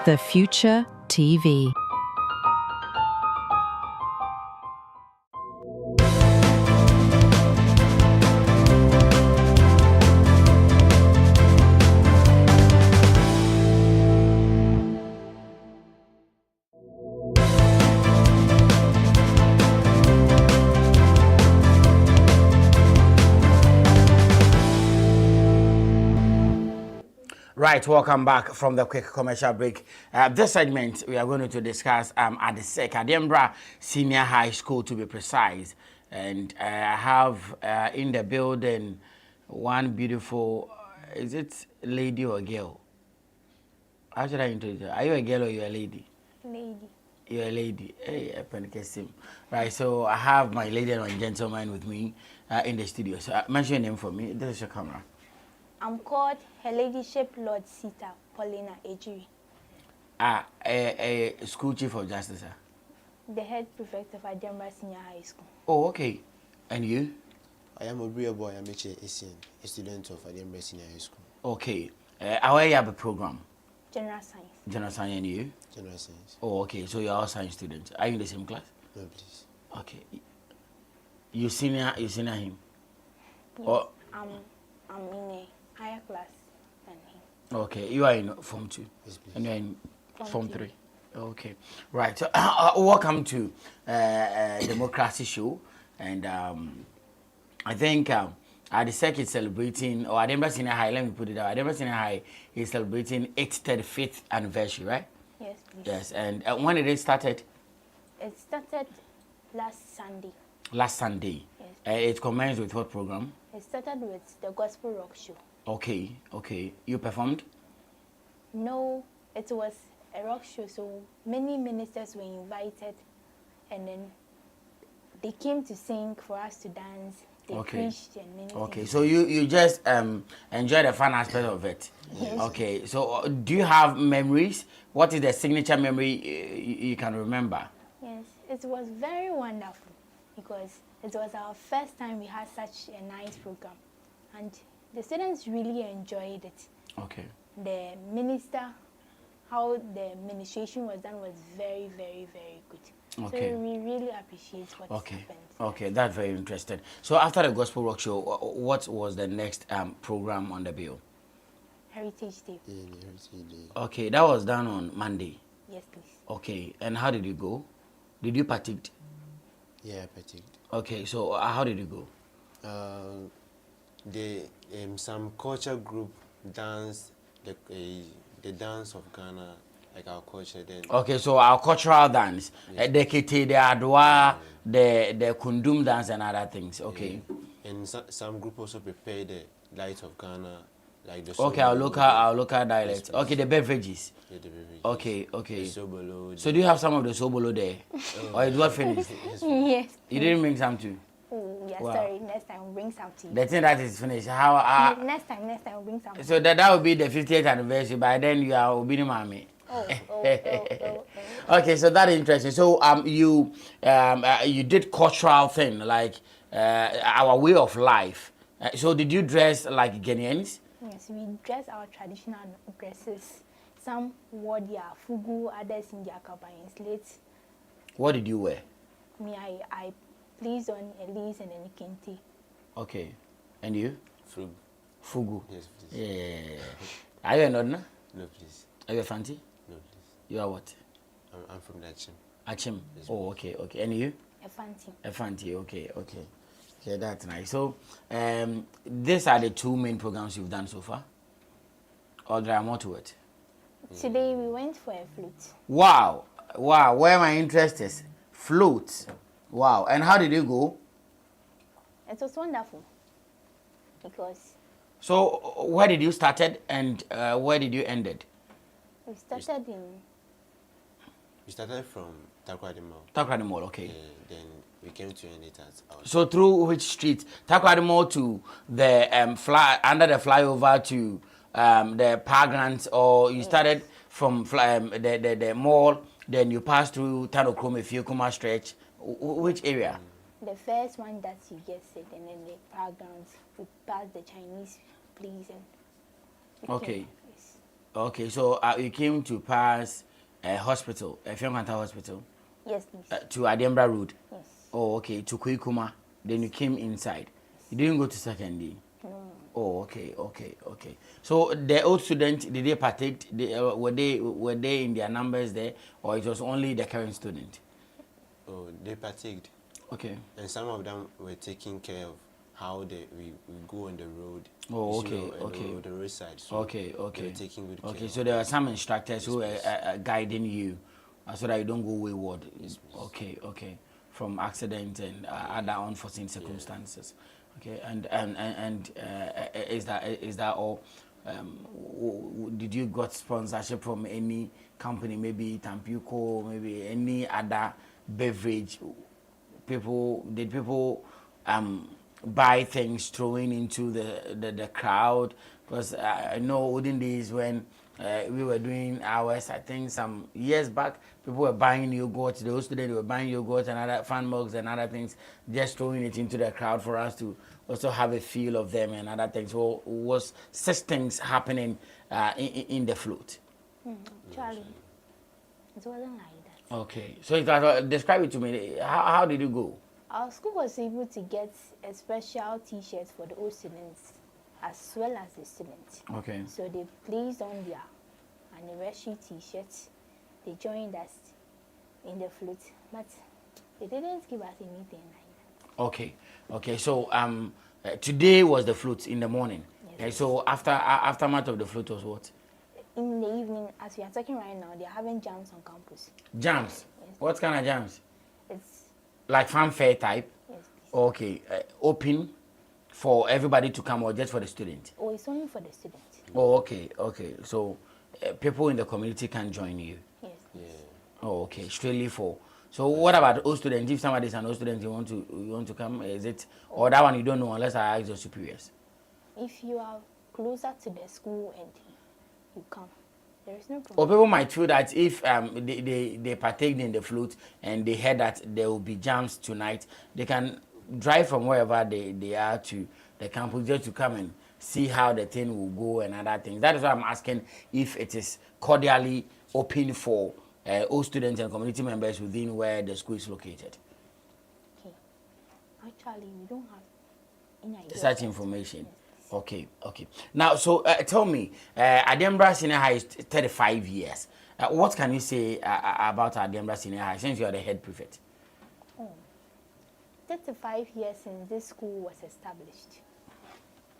The Future TV. Right, welcome back from the quick commercial break. This segment, we are going to discuss at the Adiembra Senior High School, to be precise. And I have in the building one beautiful, is it lady or girl? How should I introduce her? Are you a girl or you a lady? Lady. You're a lady. Hey, I panic him. Right, so I have my lady and my gentleman with me in the studio. So mention your name for me. This is your camera. I'm called Her Ladyship Lord Sita Paulina Ejiri. A school chief of justice, sir. The head prefect of Adiembra Senior High School. Oh, okay. And you? I am a real boy. I'm a student of Adiembra Senior High School. Okay. How are you have a program? General Science. General Science, and you? General Science. Oh, okay. So you're all science students. Are you in the same class? No, please. Okay. You senior him? Yes, or I'm in a higher class than him. okay. You are in Form 2. Yes, please. And you're in Form 3. 3. Okay. Right. So welcome to Democracy Show. And I think the SEC is celebrating, or Adiembra Senior High, let me put it out. Adiembra Senior High is celebrating its 35th anniversary, right? Yes, please. Yes. And when did it started? It started last Sunday. Last Sunday. Yes. It commenced with what program? It started with the Gospel Rock Show. Okay, okay. You performed? No, it was a rock show, so many ministers were invited, and then they came to sing for us to dance. They preached and many Okay, things. so you just enjoy the fun aspect of it. Yes. Okay, so do you have memories? What is the signature memory you can remember? Yes, it was very wonderful because it was our first time we had such a nice program, and the students really enjoyed it. Okay. The minister, how the administration was done was very, very, very good. Okay. So we really appreciate what Okay. happened. Okay, that's very interesting. So after the Gospel Rock Show, what was the next program on the bill? Heritage Day. Yeah, the Heritage Day. Okay, that was done on Monday. Yes, please. Okay, and how did you go? Did you partake? Yeah, I partaked. Okay, so how did you go? Some culture group danced the dance of Ghana, like our culture then. Okay, so our cultural dance, the kete, the adwa, the kundum dance and other things. Okay. Yeah. And some group also prepared the light of Ghana, like the. Okay, our local dialect. Yes, okay, the beverages. Yeah, the beverages. Okay, okay. The sobolo. So do you have some of the sobolo there? Or it was finished? Yes. You didn't bring some too? Oh, yeah, Wow. sorry. Next time we'll bring some to you. The thing that is finished. How? Next time we'll bring some. So that will be the 50th anniversary. By then you are Obini Mami. Oh. Okay, so that is interesting. So you did cultural thing like our way of life. So did you dress like Ghanaians? Yes, we dress our traditional dresses. Some wore their fugu, others in their kabayans. Late. What did you wear? Me, I placed on a lace and then a kente. Okay, and you? Fugu. Yes, please. Yeah. Are you a Nodna? No, please. Are you a Fanti? No, please. You are what? I'm from Achim. Achim. Yes, Oh, okay, okay. And you? A fancy. A Fanti. Okay, okay. Okay, that's nice. So, these are the two main programs you've done so far? Or there are more to it? Today we went for a flute. Wow. Wow. Where my interest is? Flute. Wow. And how did you go? It was wonderful because So, where did you started and where did you ended? we started in We started from Takrady Mall. Takrady Mall, okay. Then we came to end it at our. So through which street? Takrady Mall to the under the flyover to the Parklands, or you started from the mall, then you passed through Tanokrom, Fiokuma stretch. Which area? the first one that you just said, and then the backgrounds, we passed the Chinese place and. Okay. Yes. Okay, so you came to pass a hospital, a Fiancanta hospital? Yes, please. To Adiembra Road? Yes. Oh, okay, to Kuikuma. Then you came inside. You didn't go to secondary? No. Oh, okay. So the old students, did they partake? Were they in their numbers there, or it was only the current student? Oh, they partaked. Okay. And some of them were taking care of how we go on the road. Oh, The roadside. So okay. They were taking good care. Okay, so there are some instructors who are guiding you so that you don't go wayward. Yes, Okay. From accident and other unforeseen circumstances. Okay, and is that all? Did you got sponsorship from any company, maybe Tampico, maybe any other beverage? Did people buy things throwing into the crowd? Because I know olden days when we were doing ours, I think some years back, people were buying yogurt. The old students were buying yogurt and other fan mugs and other things, just throwing it into the crowd for us to also have a feel of them and other things. So was such things happening in the float? Charlie, it wasn't like that. Okay, so describe it to me. How did you go? Our school was able to get a special T-shirt for the old students as well as the students. Okay. So they placed on their anniversary T-shirts. They joined us in the float, but they didn't give us anything like that. Okay. So today was the float in the morning. Yes. Okay, so aftermath of the float was what? In the evening, as we are talking right now, they are having jams on campus. Jams. Yes. What kind of jams? It's Like fanfare type? yes, please. Okay. Open for everybody to come or just for the student? Oh, it's only for the students. Oh, okay. So people in the community can join you? Yes. Yeah. Oh, okay. Straightly for. So what about old students? If somebody is an old student, you want to come, is it? Or that one you don't know unless I ask your superiors? If you are closer to the school and you come, there is no Or problem. people might feel that if they partake in the float and they heard that there will be jams tonight, they can drive from wherever they are to the campus just to come and see how the thing will go and other things. That is why I'm asking if it is cordially open for all students and community members within where the school is located. Okay. Actually, we don't have any idea. Such information. Okay. Now, so tell me, Adiembra Senior High is 35 years. What can you say about Adiembra Senior High since you are the head prefect? 35 years since this school was established.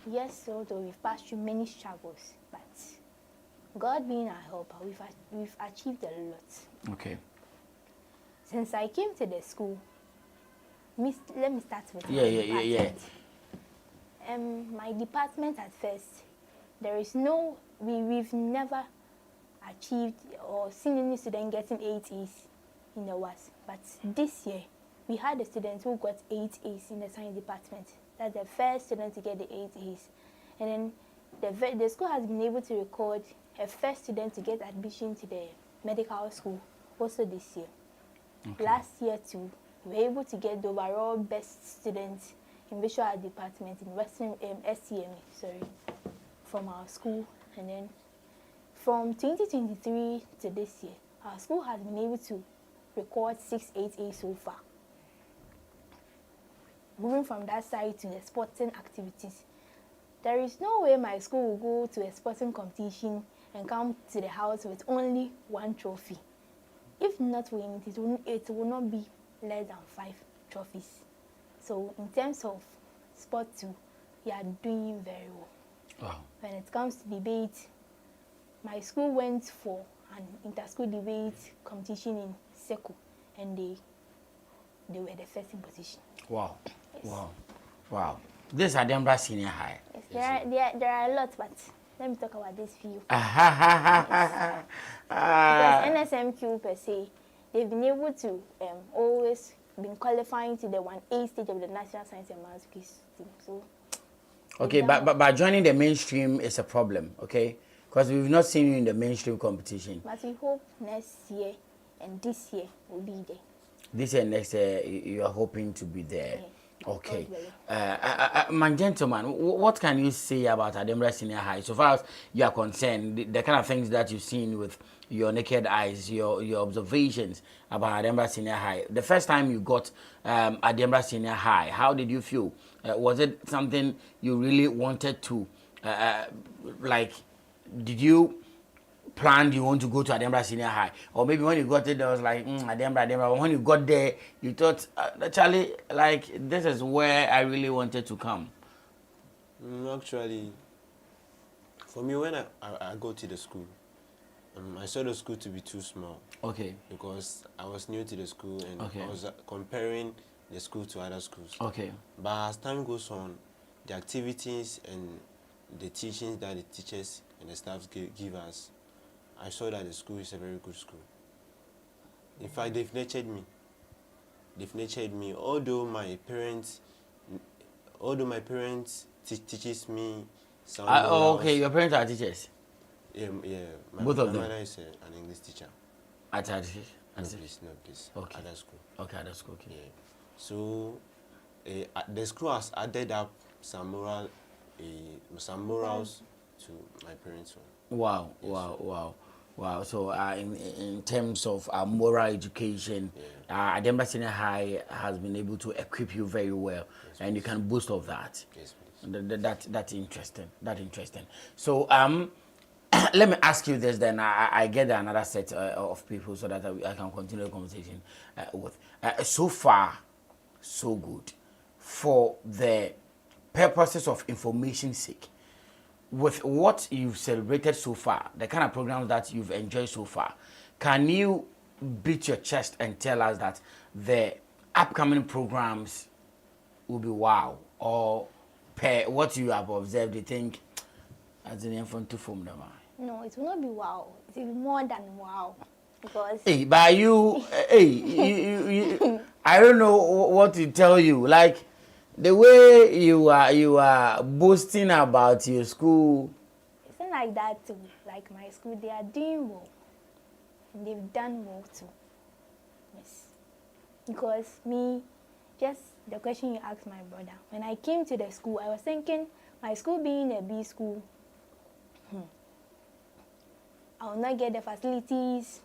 Yes, although we've passed through many struggles, but God being our helper, we've achieved a lot. Okay. Since I came to the school, let me start with my Yeah. department. My department at first, we've never achieved or seen any student getting 8 A's in the WAS. But this year, we had a student who got 8 A's in the science department. That's the first student to get the 8 A's. And then the school has been able to record a first student to get admission to the medical school also this year. Okay. Last year too, we were able to get the overall best student in visual art department in Western SCMA, from our school. And then from 2023 to this year, our school has been able to record 6 8As so far. Moving from that side to the sporting activities, there is no way my school will go to a sporting competition and come to the house with only 1 trophy. If not winning, it will not be less than 5 trophies. So in terms of sport too, we are doing very well. Wow. When it comes to debate, my school went for an inter-school debate competition in Seco, and they were the first in position. Wow. Yes. Wow. This is Adiembra Senior High. Yes, there are a lot, but let me talk about this few. Because NSMQ per se, they've been able to always been qualifying to the 1A stage of the National Science and Maths quiz team. So okay, but joining the mainstream is a problem, okay? Because we've not seen you in the mainstream competition. But we hope next year and this year will be there. This year, next year, you are hoping to be there. Okay. God willing. My gentleman, what can you say about Adiembra Senior High? So far as you are concerned, the kind of things that you've seen with your naked eyes, your observations about Adiembra Senior High. The first time you got Adiembra Senior High, how did you feel? Was it something you really wanted to, like, did you planned you want to go to Adiembra Senior High, or maybe when you got it, there was like Adiembra. But when you got there, you thought, Charlie, like this is where I really wanted to come. Actually, for me, when I go to the school, I saw the school to be too small. Okay. Because I was new to the school and Okay. I was comparing the school to other schools. Okay. But as time goes on, the activities and the teachings that the teachers and the staff give us, I saw that the school is a very good school. In fact, they've nurtured me. They've nurtured me. Although my parents teaches me some morals. Okay, your parents are teachers. Yeah. Both of them. My mother is an English teacher. At No, please. Okay. Other school. Okay, that's okay. Yeah. So the school has added up some morals to my parents' one. Wow, Yes. wow. So in terms of moral education, Adiembra Senior High has been able to equip you very well, Yes, and you can boast of that. Yes, please. That's interesting. That's interesting. So let me ask you this then. I get another set of people so that I can continue the conversation with. So far, so good. For the purposes of information sake, with what you've celebrated so far, the kind of programs that you've enjoyed so far, can you beat your chest and tell us that the upcoming programs will be wow? Or per what you have observed, you think as an infant to form them? No, it will not be wow. It will be more than wow. Because Hey, by you, I don't know what to tell you. Like the way you are boasting about your school. it's not like that too. Like my school, they are doing well. And they've done well too. Yes. Because me, just the question you asked my brother, when I came to the school, I was thinking my school being a B school, I will not get the facilities.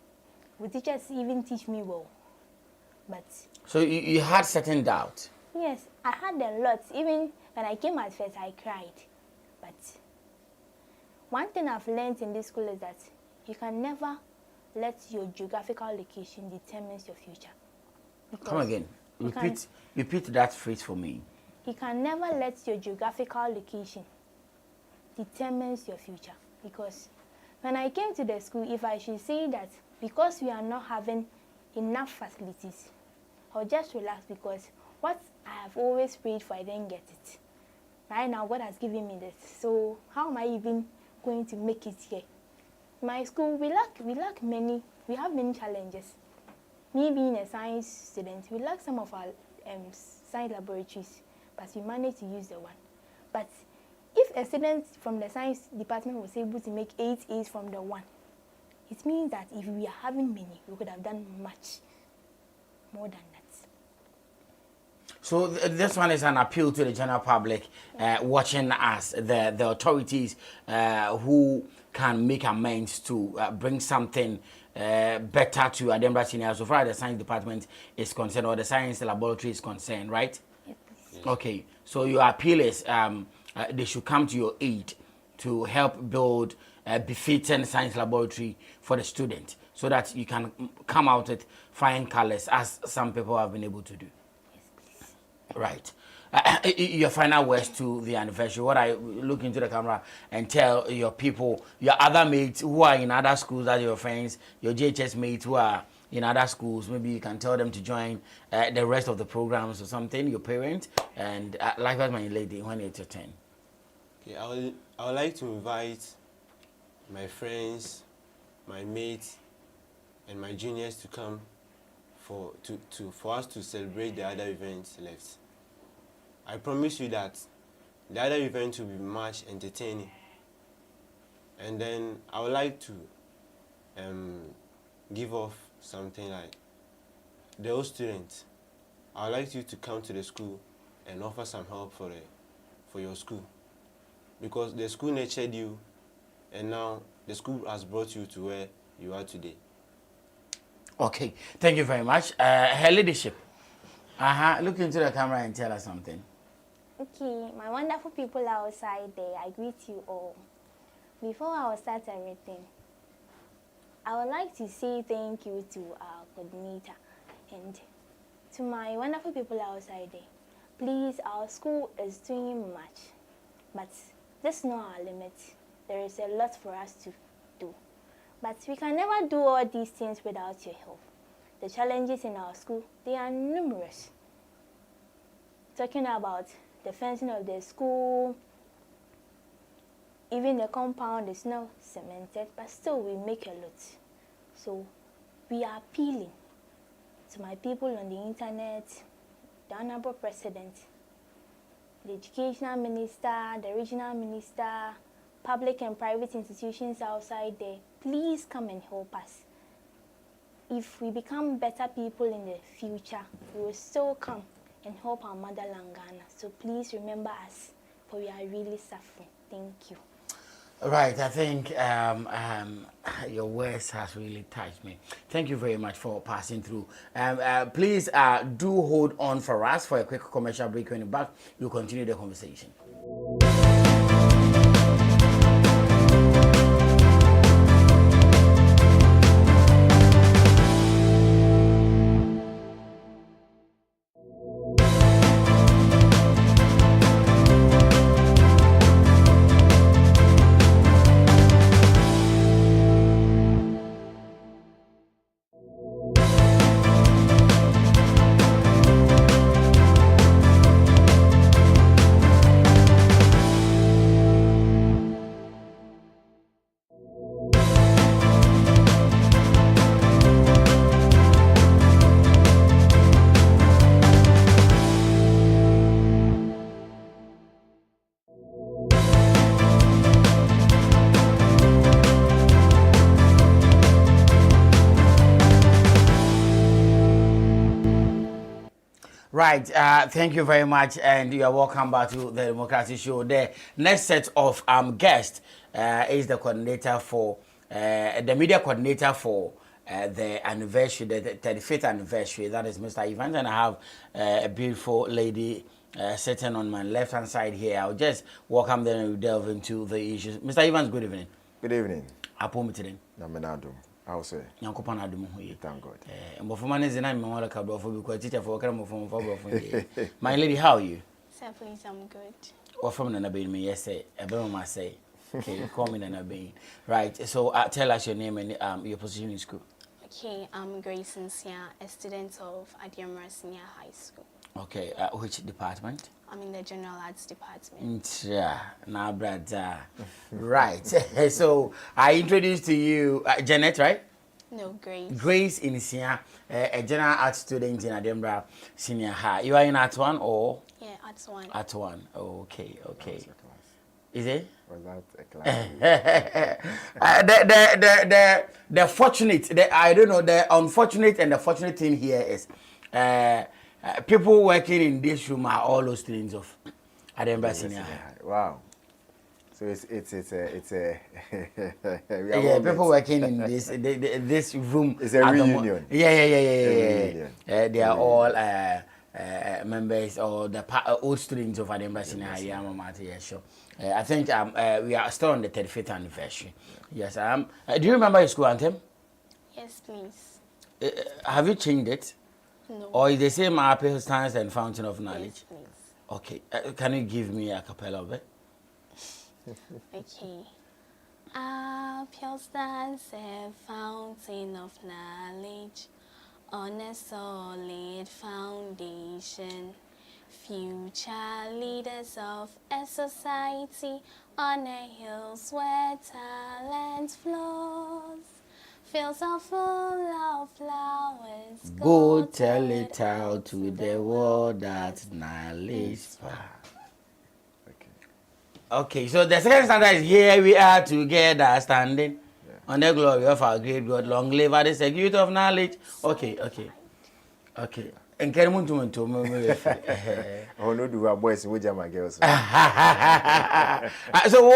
Will teachers even teach me well? But So you had certain doubt. yes, I had a lot. Even when I came at first, I cried. But one thing I've learned in this school is that you can never let your geographical location determine your future. Come again. Repeat that phrase for me. You can never let your geographical location determine your future. Because when I came to the school, if I should say that because we are not having enough facilities, I'll just relax because what I have always prayed for, I didn't get it. Right now, God has given me this. So how am I even going to make it here? My school, we have many challenges. Me being a science student, we lack some of our science laboratories, but we managed to use the one. But if a student from the science department was able to make 8 A's from the one, it means that if we are having many, we could have done much more than that. So this one is an appeal to the general public watching us, the authorities who can make amends to bring something better to Adiembra Senior so far as the science department is concerned or the science laboratory is concerned, right? Yes, please. Okay, so your appeal is they should come to your aid to help build a befitting science laboratory for the student so that you can come out with fine colors as some people have been able to do. Yes, please. Right. Your final words to the anniversary. What I look into the camera and tell your people, your other mates who are in other schools, that your friends, your JHS mates who are in other schools, maybe you can tell them to join the rest of the programs or something, your parents, and likewise my lady, when it's your turn. Okay, I would like to invite my friends, my mates, and my juniors to come for us to celebrate the other events left. I promise you that the other event will be much entertaining. And then I would like to give off something like those students. I would like you to come to the school and offer some help for your school, because the school nurtured you, and now the school has brought you to where you are today. Okay, thank you very much. Her leadership. Look into the camera and tell us something. Okay, my wonderful people outside there, I greet you all. Before I will start everything, I would like to say thank you to our coordinator and to my wonderful people outside there. Please, our school is doing much, but this is not our limit. There is a lot for us to do. But we can never do all these things without your help. The challenges in our school, they are numerous. Talking about the fencing of the school, even the compound is not cemented, but still we make a lot. So we are appealing to my people on the internet, the Honorable President, the Educational Minister, the Regional Minister, public and private institutions outside there. Please come and help us. If we become better people in the future, we will still come and help our motherland Ghana. So please remember us, for we are really suffering. Thank you. Right, I think your words has really touched me. Thank you very much for passing through. Please do hold on for us for a quick commercial break. When you're back, we'll continue the conversation. Right, thank you very much, and you are welcome back to the Democracy Show. The next set of guests is the coordinator for the media coordinator for the anniversary, the 35th anniversary. That is Mr. Evans, and I have a beautiful lady sitting on my left-hand side here. I'll just welcome them and delve into the issues. Mr. Evans, good evening. Good evening. Apomitirin. Namenado. How say? Nyankopana adumu hoye. Thank God. Mbofuma nezi na mwa wala kabro for because teacher for kara mofo My lady, how are you? Sir, please, I'm good. What from Nana Bain me? Yes, say. I say. Okay, call me Nana Bain. Right. So tell us your name and your position in school. Okay, I'm Grace Nsia, a student of Adiembra SHS. Okay, which department? I'm in the General Arts Department. Yeah, now, brother. Right. So I introduced to you Janet, right? No, Grace. Grace Nsia, a General Arts student in Adiembra Senior High. You are in Art 1 or? Yeah, Art 1. Art 1. Okay, okay. Is it? Was that a class? The fortunate, I don't know, the unfortunate and the fortunate thing here is people working in this room are all those students of Adiembra Senior High. Wow. So it's a yeah, people working in this room. It's a reunion. Yeah. They are all members or the old students of Adiembra Senior High. Yeah, sure. I think we are still on the 35th anniversary. Yes. Do you remember your school anthem? Yes, please. Have you changed it? No. Or is the same Apple Stance and Fountain of Knowledge? Yes, please. Okay. Can you give me a cappella of it? Okay. Apple stands a fountain of knowledge on a solid foundation. Future leaders of a society on a hills where talent flows. Fields are full of flowers. Go tell it out to the world that knowledge power. Okay, so the second standard is here we are together standing on the glory of our great God. Long live the security of knowledge. Okay. And can you to Oh no, do our boys with my girls. So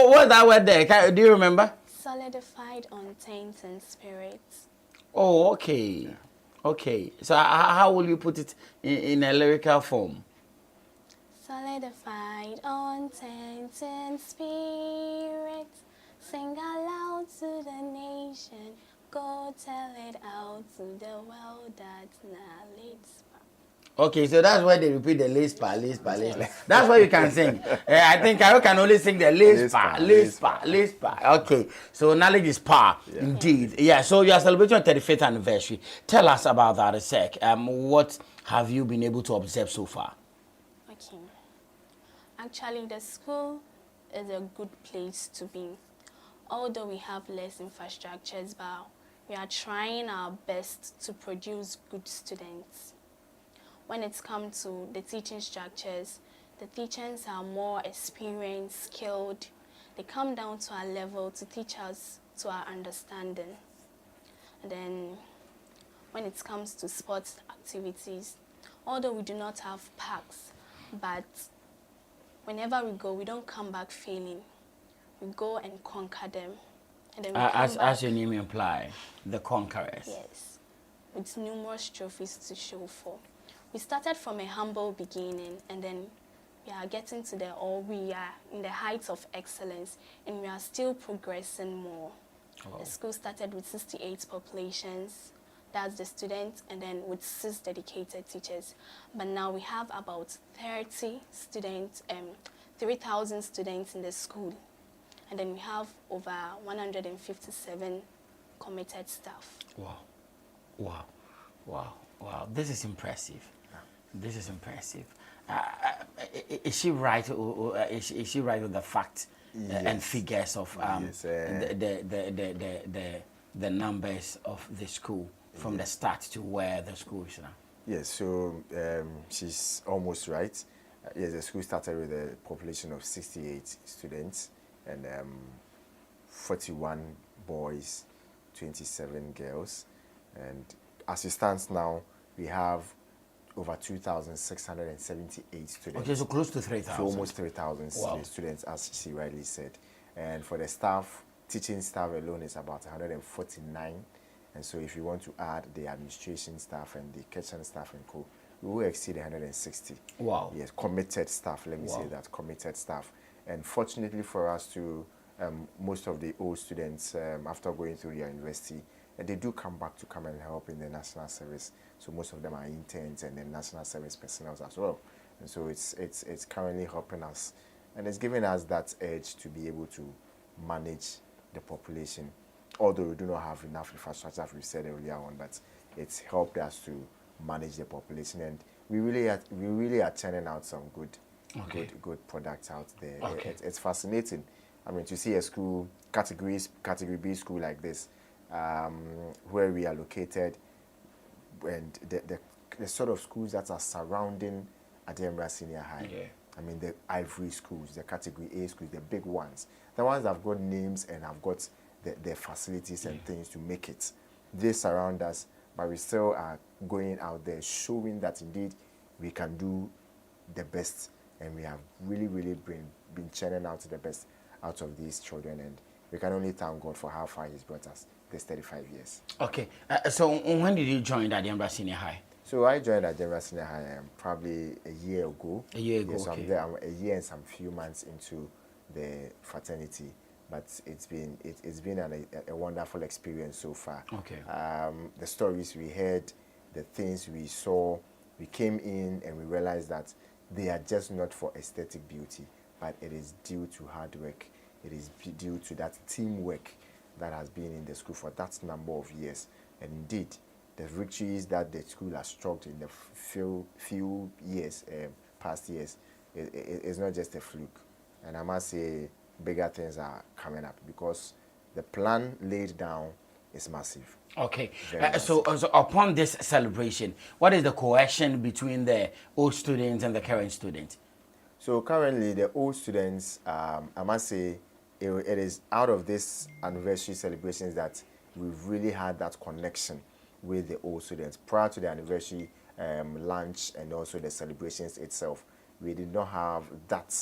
what that word there? Do you remember? Solidified on taint and spirits. Oh, okay. Okay. So how will you put it in a lyrical form? Solidified on taint and spirits. Sing aloud to the nation. Go tell it out to the world that knowledge. Okay, so that's why they repeat the lispa. That's why you can sing. I think I can only sing the lispa. Okay, so knowledge is power, indeed. Yeah, so you are celebrating your 35th anniversary. Tell us about that a sec. What have you been able to observe so far? Okay. Actually, the school is a good place to be. Although we have less infrastructures, but we are trying our best to produce good students. When it comes to the teaching structures, the teachers are more experienced, skilled. They come down to our level to teach us to our understanding. And then when it comes to sports activities, although we do not have parks, but whenever we go, we don't come back failing. We go and conquer them. And then we as your name implies, the conquerors. Yes, with numerous trophies to show for. We started from a humble beginning, and then we are getting to we are in the heights of excellence, and we are still progressing more. Oh. The school started with 68 populations, that's the students, and then with 6 dedicated teachers. But now we have about 30 students, 3,000 students in the school, and then we have over 157 committed staff. Wow, this is impressive. This is impressive. Is she right? Or is she right with the facts and figures of the numbers of the school from the start to where the school is now? Yes, so she's almost right. Yes, the school started with a population of 68 students and 41 boys, 27 girls, and as it stands now, we have over 2,678 students. Okay, so close to 3,000. So almost 3,000 students, as she rightly said. And for the staff, teaching staff alone is about 149. And so if you want to add the administration staff and the kitchen staff and co, we will exceed 160. Wow. Yes, committed staff, let me say that, committed staff. And fortunately for us to, most of the old students, after going through their university, and they do come back to come and help in the national service. So most of them are interns and then national service personnel as well. And so it's currently helping us, and it's giving us that edge to be able to manage the population. Although we do not have enough infrastructure, as we said earlier on, but it's helped us to manage the population, and we really are churning out some good products out there. Okay. It's fascinating. I mean, to see a school category B school like this. Where we are located, and the sort of schools that are surrounding Adiembra Senior High. Yeah. I mean, the Ivory schools, the category A schools, the big ones, the ones that have got names and have got the facilities and things to make it. They surround us, but we still are going out there showing that indeed we can do the best, and we have really been churning out the best out of these children, and we can only thank God for how far He's brought us this 35 years. Okay, so when did you join the Adiembra Senior High? So I joined Adiembra Senior High probably a year ago. A year ago, yes, okay. I'm a year and some few months into the fraternity, but it's been a wonderful experience so far. Okay. The stories we heard, the things we saw, we came in and we realized that they are just not for aesthetic beauty, but it is due to hard work. It is due to that teamwork that has been in the school for that number of years. And indeed, the victories that the school has struck in the few years, past years, it's not just a fluke. And I must say, bigger things are coming up because the plan laid down is massive. Okay, so upon this celebration, what is the cohesion between the old students and the current students? So currently, the old students, I must say, it is out of this anniversary celebrations that we've really had that connection with the old students. Prior to the anniversary, lunch and also the celebrations itself. We did not have that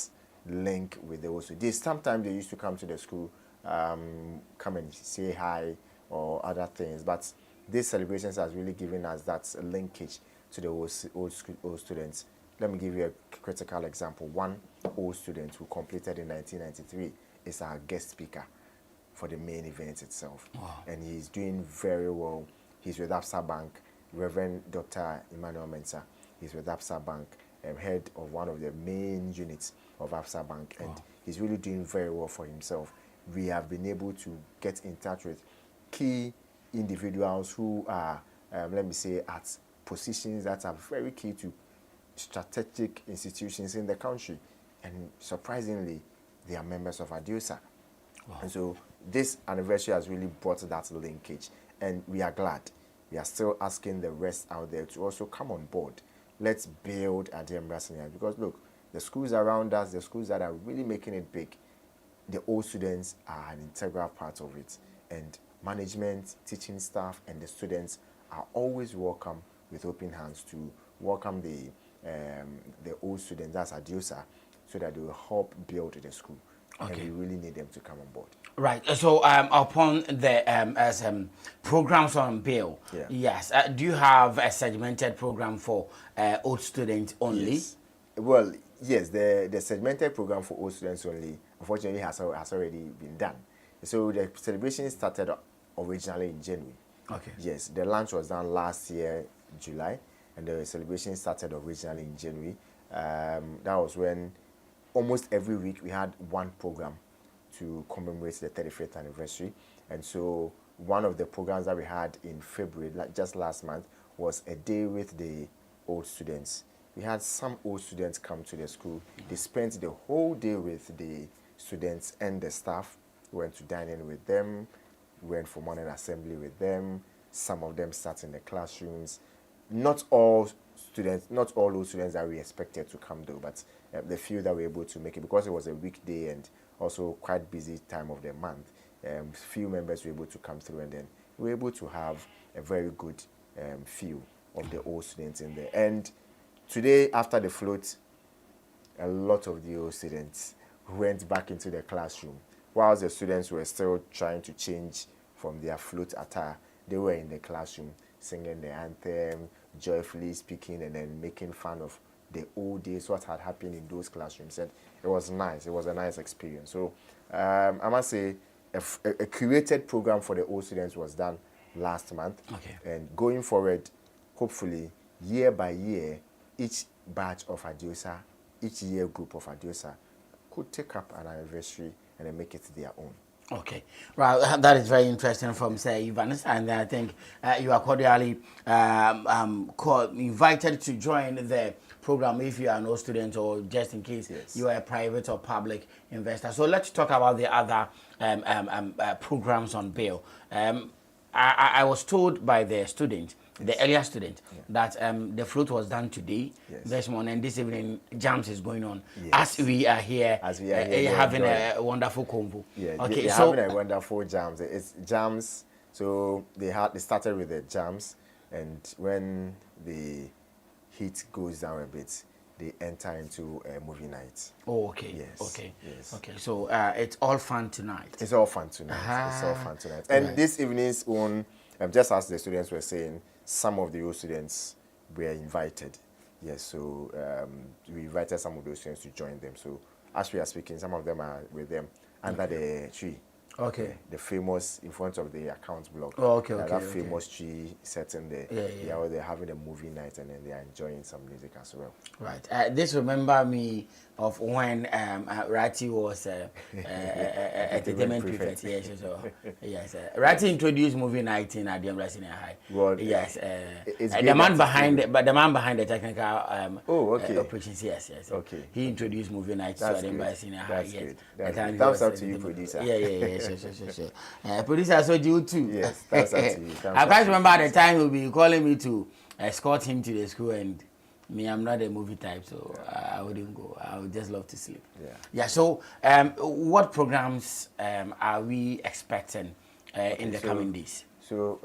link with the OCD. Sometimes they used to come to the school, come and say hi or other things, but these celebrations has really given us that linkage to the old students. Let me give you a critical example. One old student who completed in 1993 is our guest speaker for the main event itself. Wow. And he's doing very well. He's with Absa Bank, Reverend Dr. Emmanuel Mensah. He's with Absa Bank, head of one of the main units of Absa Bank, and he's really doing very well for himself. We have been able to get in touch with key individuals who are, let me say, at positions that are very key to strategic institutions in the country, and surprisingly, they are members of Adiosa. Wow. And so this anniversary has really brought that linkage, and we are glad. We are still asking the rest out there to also come on board. Let's build Adiembra SHS, because look, the schools around us, the schools that are really making it big, the old students are an integral part of it, and management, teaching staff, and the students are always welcome with open hands to welcome the old students, that's Adiosa, so that they will help build the school. Okay. And we really need them to come on board. Right. So upon the programs on bail, yeah. Yes. Do you have a segmented program for old students only? Yes. Well, yes. The segmented program for old students only, unfortunately, has already been done. So the celebration started originally in January. Okay. Yes. The launch was done last year, July, and the celebration started originally in January. That was when almost every week we had one program to commemorate the 35th anniversary. And so one of the programs that we had in February, like just last month, was a day with the old students. We had some old students come to the school. They spent the whole day with the students and the staff. We went to dine in with them, went for morning assembly with them. Some of them sat in the classrooms. Not all those students that we expected to come though, but the few that were able to make it, because it was a weekday and also quite busy time of the month, few members were able to come through, and then we were able to have a very good feel of the old students in there. And today, after the float, a lot of the old students went back into the classroom. Whilst the students were still trying to change from their float attire, they were in the classroom singing the anthem, joyfully speaking, and then making fun of the old days, what had happened in those classrooms. And it was nice. It was a nice experience. So I must say a curated program for the old students was done last month. Okay. And going forward, hopefully, year by year, each batch of Adiosa, each year group of Adiosa could take up an anniversary and then make it their own. Okay, right. That is very interesting from say Ivans, and I think you are cordially invited to join the program if you are no student or just in case you are a private or public investor. So let's talk about the other programs on bail. I was told by the student, the earlier student, that the float was done today, this morning, this evening. Jams is going on as we are here, having a wonderful convo. Yeah, okay, they're so having a wonderful jams. It's jams. So they started with the jams, and when the heat goes down a bit, they enter into a movie night. Oh, okay. Yes. Okay. Yes. Okay. So it's all fun tonight. It's all fun tonight. It's all fun tonight. And this evening's own, just as the students were saying, some of the old students were invited. Yes. So we invited some of those students to join them. So as we are speaking, some of them are with them under the tree. Okay. The famous in front of the account block. Oh, okay, okay. That famous tree setting there. Yeah. They're having a movie night and then they are enjoying some music as well. Right. This remember me of when Rati was entertainment prefect. Yes. So yes. Rati introduced movie night in Adiembra Senior High. Well, yes. the man behind the technical operations. Yes. Okay. He introduced movie night to Adiembra Senior High. That's yes. good. That's up to you, producer. Yeah. Sure. Producer, so you too. Yes, that's up to you. I quite remember at the time he'll be calling me to escort him to the school, and me, I'm not a movie type, so I wouldn't go. I would just love to sleep. Yeah. So, what programs are we expecting in the coming days? So,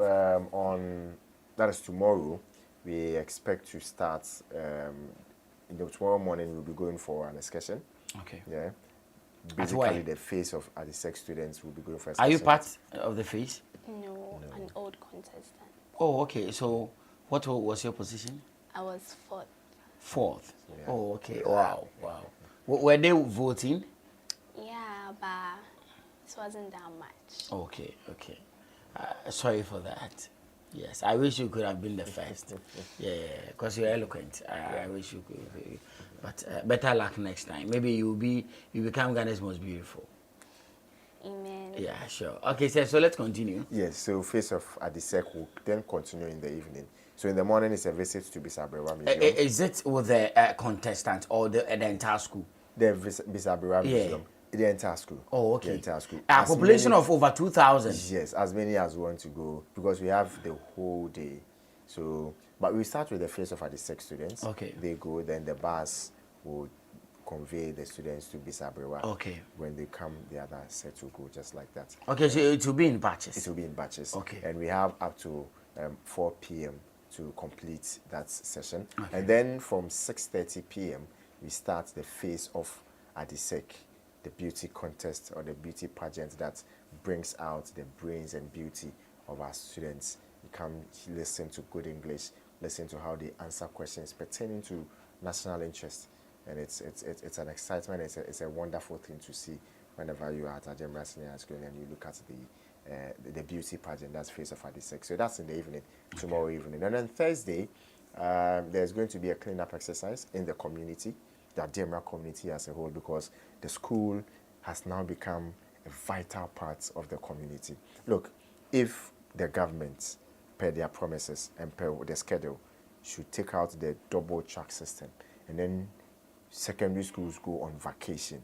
that is tomorrow, we expect to start tomorrow morning. We'll be going for an excursion. Okay. Yeah. At where? Basically, the face of ADISEC students will be going for Are excursion. you part of the face? No, an old contestant. Oh, okay. So, what was your position? I was fourth. Fourth. Yeah. Oh, okay. Wow, wow. Were they voting? Yeah, but it wasn't that much. Okay, okay. Sorry for that. Yes, I wish you could have been the first. Yeah, because you're eloquent. I wish you could. But better luck next time. Maybe you become Ghana's most beautiful. Amen. Yeah, sure. Okay, so let's continue. Yes, so face of ADISEC will then continue in the evening. So in the morning is a visit to Bisabrewa Museum. Is it with the contestant or the entire school? The Bisabrewa Museum. The entire school. Oh, okay. The entire school. A population of over 2,000. Yes, as many as want to go because we have the whole day. So, but we start with the face of ADISEC students. Okay. They go, then the bus will convey the students to Bisabrewa. Okay. When they come, the other set will go just like that. Okay, so it will be in batches. It will be in batches. Okay. And we have up to 4 p.m. to complete that session. Okay. And then from 6:30 p.m. we start the face of ADISEC, the beauty contest or the beauty pageant that brings out the brains and beauty of our students. You come listen to good English, listen to how they answer questions pertaining to national interest. And it's an excitement, it's a wonderful thing to see whenever you are at Adiembra Senior High School and you look at the beauty pageant, that's face of ADISEC. So that's in the evening, tomorrow evening. And on Thursday, there's going to be a cleanup exercise in the community, the Adiembra community as a whole, because the school has now become a vital part of the community. Look, if the government, per their promises and per the schedule, should take out the double track system, and then secondary schools go on vacation,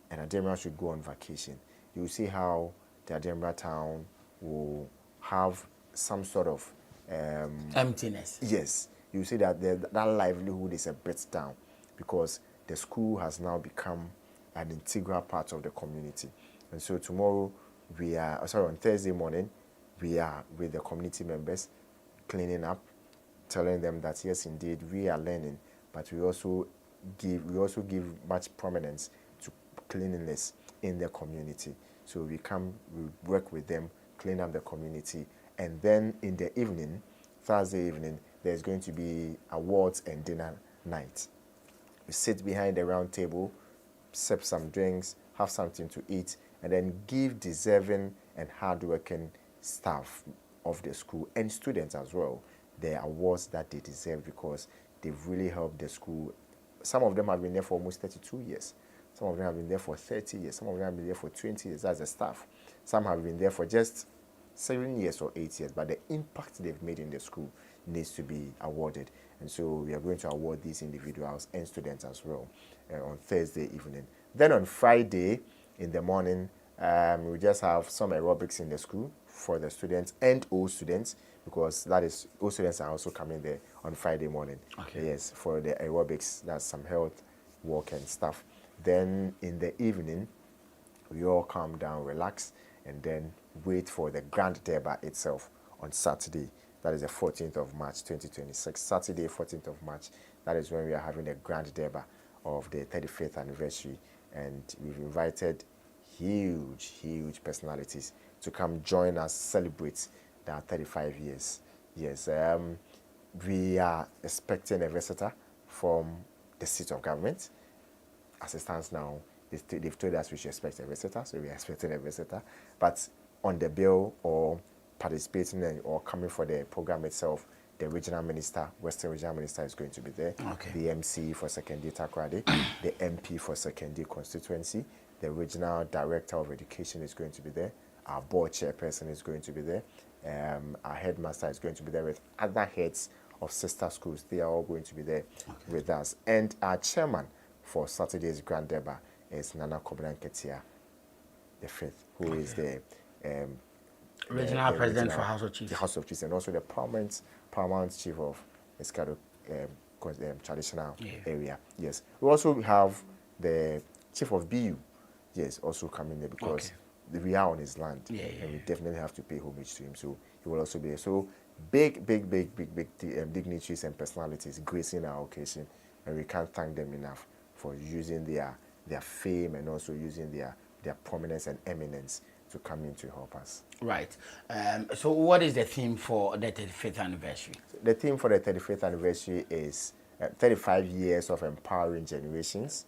and Adiembra should go on vacation, you will see how the Adiembra town will have some sort of emptiness. Yes, you see that that livelihood is a bit down because the school has now become an integral part of the community. And so tomorrow on Thursday morning, we are with the community members cleaning up, telling them that yes, indeed, we are learning, but we also give much prominence to cleanliness in the community. So we work with them, clean up the community, and then in the evening, Thursday evening, there's going to be awards and dinner night. We sit behind the round table, sip some drinks, have something to eat, and then give deserving and hardworking staff of the school and students as well the awards that they deserve because they've really helped the school. Some of them have been there for almost 32 years. Some of them have been there for 30 years. Some of them have been there for 20 years as a staff. Some have been there for just 7 years or 8 years, but the impact they've made in the school needs to be awarded. And so we are going to award these individuals and students as well on Thursday evening. Then on Friday in the morning, we just have some aerobics in the school for the students and old students, because that is, old students are also coming there on Friday morning. Okay. Yes, for the aerobics, that's some health work and stuff. Then in the evening, we all calm down, relax, and then wait for the Grand Derby itself on Saturday. That is the 14th of March, 2026. Saturday, 14th of March, that is when we are having the Grand Derby of the 35th anniversary. And we've invited huge personalities to come join us, celebrate our 35 years. Yes, we are expecting a visitor from the seat of government. As it stands now, they've told us we should expect a visitor, so we are expecting a visitor. But on the bill or participating or coming for the program itself, the regional minister, Western Regional Minister, is going to be there. Okay. The MC for Sekondi Takoradi, the MP for Sekondi constituency, the regional director of education is going to be there. Our board chairperson is going to be there. Our headmaster is going to be there with other heads of sister schools. They are all going to be there with us. And our chairman for Saturday's Grand Derby is Nana Kobran Ketia, the fifth, who is the regional president for House of Chiefs. The House of Chiefs, and also the paramount chief of Escado traditional area. Yes. We also have the chief of BU, yes, also coming there because we are on his land, and we definitely have to pay homage to him. So he will also be there. So big dignitaries and personalities gracing our occasion, and we can't thank them enough for using their fame and also using their prominence and eminence to come in to help us. Right. So what is the theme for the 35th anniversary? The theme for the 35th anniversary is 35 years of empowering generations,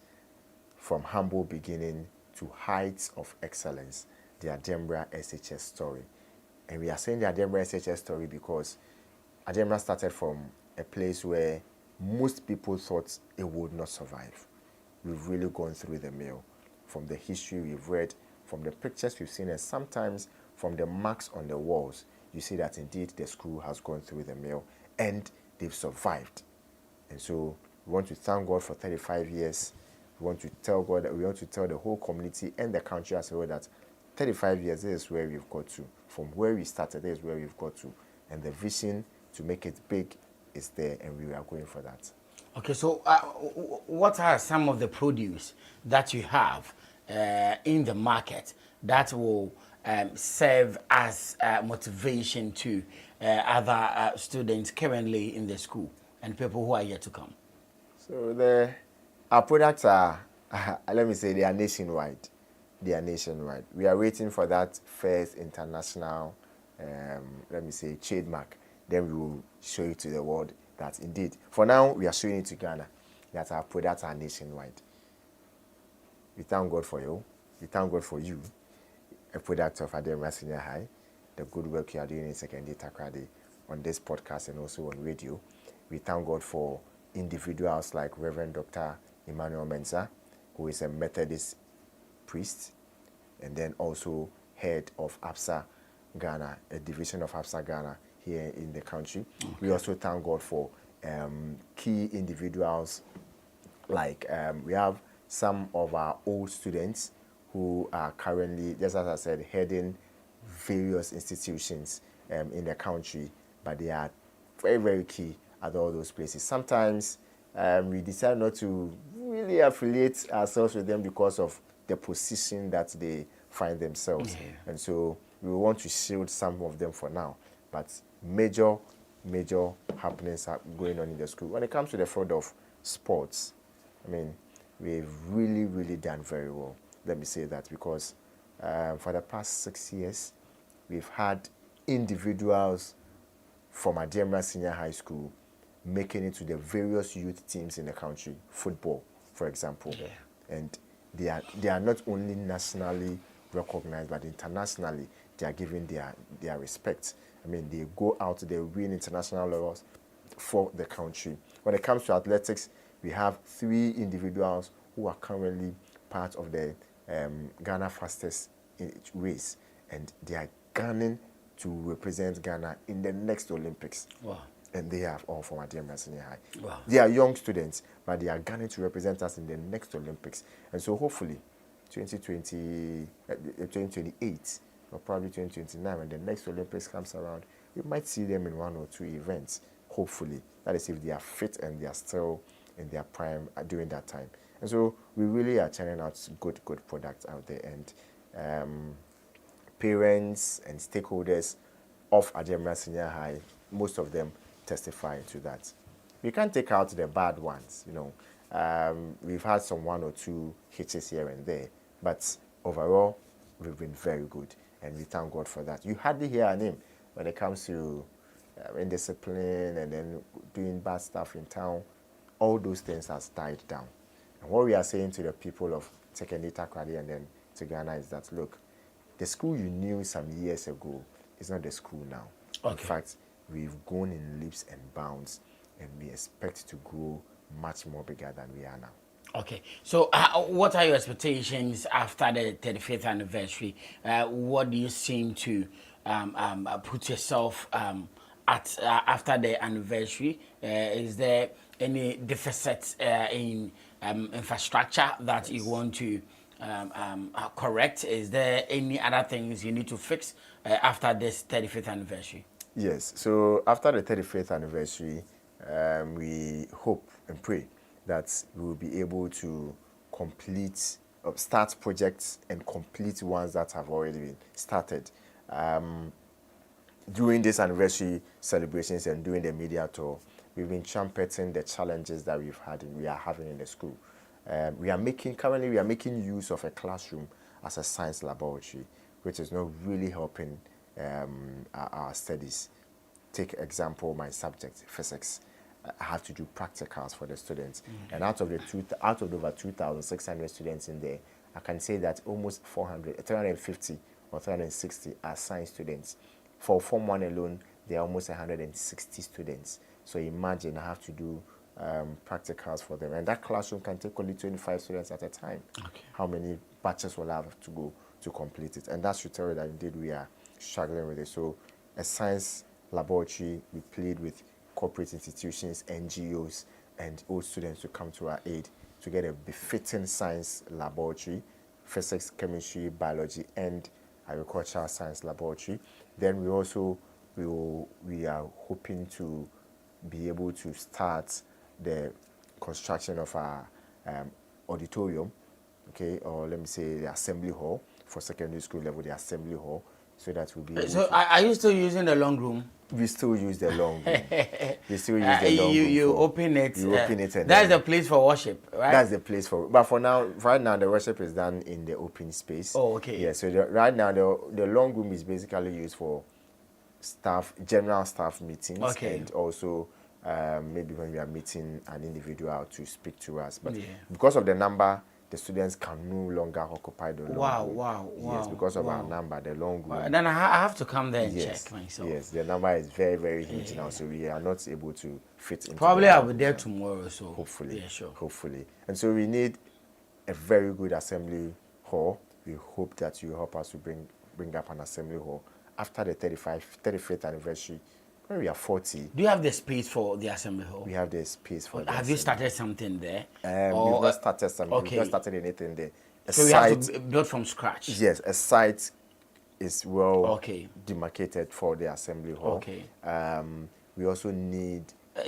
from humble beginning to heights of excellence, the Adiembra SHS story. And we are saying the Adiembra SHS story because Adiembra started from a place where most people thought it would not survive. We've really gone through the mill. From the history we've read, from the pictures we've seen, and sometimes from the marks on the walls, you see that indeed the school has gone through the mill and they've survived. And so we want to thank God for 35 years. We want to tell God that we want to tell the whole community and the country as well that 35 years, this is where we've got to. From where we started, this is where we've got to. And the vision to make it big is there, and we are going for that. Okay, so what are some of the produce that you have in the market that will serve as motivation to other students currently in the school and people who are yet to come? So our products are, let me say, they are nationwide. They are nationwide. We are waiting for that first international, let me say, trademark. Then we will show it to the world that indeed, for now, we are showing it to Ghana, that our products are nationwide. We thank God for you. We thank God for you, a product of Adiembra Senior High, the good work you are doing in Secondary Takrady on this podcast and also on radio. We thank God for individuals like Reverend Dr. Emmanuel Mensah, who is a Methodist priest, and then also head of APSA Ghana, a division of APSA Ghana here in the country. Okay. We also thank God for key individuals like we have some of our old students who are currently, just as I said, heading various institutions in the country, but they are very, very key at all those places. Sometimes we decide not to really affiliate ourselves with them because of the position that they find themselves. Yeah. And so we want to shield some of them for now. But major happenings are going on in the school. When it comes to the field of sports, I mean, we've really done very well. Let me say that because for the past 6 years, we've had individuals from Adiembra Senior High School making it to the various youth teams in the country, football, for example. Yeah. And they are not only nationally recognized, but internationally, they are given their respect. I mean, they go out, they win international levels for the country. When it comes to athletics, we have 3 individuals who are currently part of the Ghana fastest race, and they are gunning to represent Ghana in the next Olympics. Wow. And they are all from Adiembra Senior High. Wow. They are young students, but they are gunning to represent us in the next Olympics. And so hopefully 2028 or probably 2029, when the next Olympics comes around, we might see them in 1 or 2 events, hopefully. That is if they are fit and they are still in their prime during that time. And so we really are churning out good products out there, and parents and stakeholders of Adiembra Senior High, most of them testify to that. We can't take out the bad ones, you know. We've had some 1 or 2 hitches here and there, but overall, we've been very good, and we thank God for that. You hardly hear our name when it comes to indiscipline and then doing bad stuff in town. All those things have died down. And what we are saying to the people of Secondary Takrady and then to Ghana is that, look, the school you knew some years ago is not the school now. Okay. In fact, we've gone in leaps and bounds, and we expect to grow much more bigger than we are now. Okay, so what are your expectations after the 35th anniversary? What do you seem to put yourself at after the anniversary? Is there any deficit in infrastructure that you want to correct? Is there any other things you need to fix after this 35th anniversary? Yes, so after the 35th anniversary, we hope and pray that we will be able to complete start projects and complete ones that have already been started. During this anniversary celebrations and during the media tour, we've been trumpeting the challenges that we are having in the school. Currently we are making use of a classroom as a science laboratory, which is not really helping our studies. Take example, my subject, physics. I have to do practicals for the students. And out of over 2,600 students in there, I can say that almost 350 or 360 are science students. For Form 1 alone, there are almost 160 students. So imagine I have to do practicals for them. And that classroom can take only 25 students at a time. Okay. How many batches will I have to go to complete it? And that should tell you that indeed we are struggling with it. So a science laboratory, we plead with corporate institutions, NGOs, and all students to come to our aid to get a befitting science laboratory, physics, chemistry, biology, and agricultural science laboratory. Then we are hoping to be able to start the construction of our auditorium, okay, or let me say the assembly hall for secondary school level, the assembly hall, so that we'll be able So are you still using the long room? We still use the long room. We still use the long room. You open it. You open it, and that's the place for worship, right? That's the place for. But right now, the worship is done in the open space. Oh, okay. Yeah. So right now, the long room is basically used for general staff meetings, okay. and also maybe when we are meeting an individual to speak to us. But yeah. because of the number, the students can no longer occupy the long room. Wow. Yes, because of our number, the long room. Then I have to come there and yes, check myself. Yes, the number is very, very huge now, so we are not able to fit into. Probably I'll be there tomorrow, so hopefully. Yeah, sure. Hopefully. And so we need a very good assembly hall. We hope that you help us to bring up an assembly hall after the 35th anniversary. When we are 40. Do you have the space for the assembly hall? We have the space for the Have you started something there? We've not started something. Okay. We've not started anything there. So we have to build from scratch? Yes, a site is well demarcated for the assembly hall. Okay. We also need...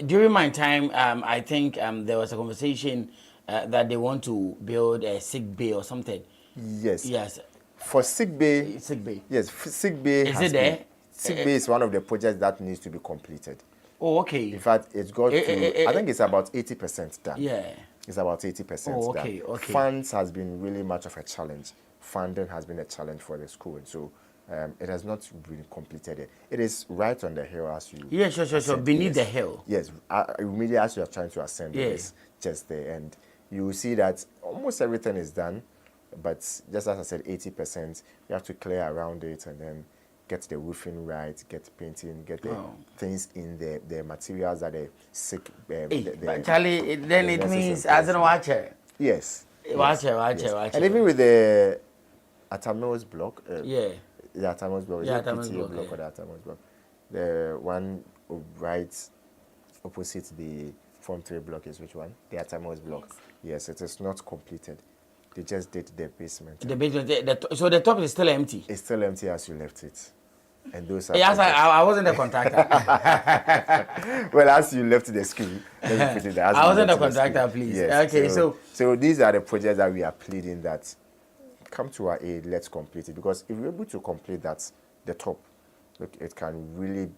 during my time, I think there was a conversation that they want to build a sick bay or something. Yes. Yes. For sick bay... Sick bay. Yes, sick bay is it there? Sick bay is one of the projects that needs to be completed. Oh, okay. In fact, it's got to... I think it's about 80% done. Yeah. It's about 80% done. Okay. Funds has been really much of a challenge. Funding has been a challenge for the school. And so it has not been completed yet. It is right on the hill as you... Yeah, sure. Beneath the hill. Yes. Immediately as you are trying to ascend, it's just there. And you will see that almost everything is done. But just as I said, 80%, you have to clear around it and then get the roofing right, get painting, get the things in the materials that are sick. Charlie, then it means as an watcher. Yes. Watcher. And even with the Atamil's block. The Atamil's block. Yeah, Atamil's block. Or the Atamil's block. The one right opposite the Form 3 block is which one? The Atamil's block. Yes, it is not completed. They just did the basement. The basement. So the top is still empty. It's still empty as you left it. And those are... Yes, I wasn't a contractor. Well, as you left the school, let me put it there. I wasn't a contractor, please. Yes. Okay, so these are the projects that we are pleading that come to our aid, let's complete it. Because if we're able to complete that, the top, look, it can really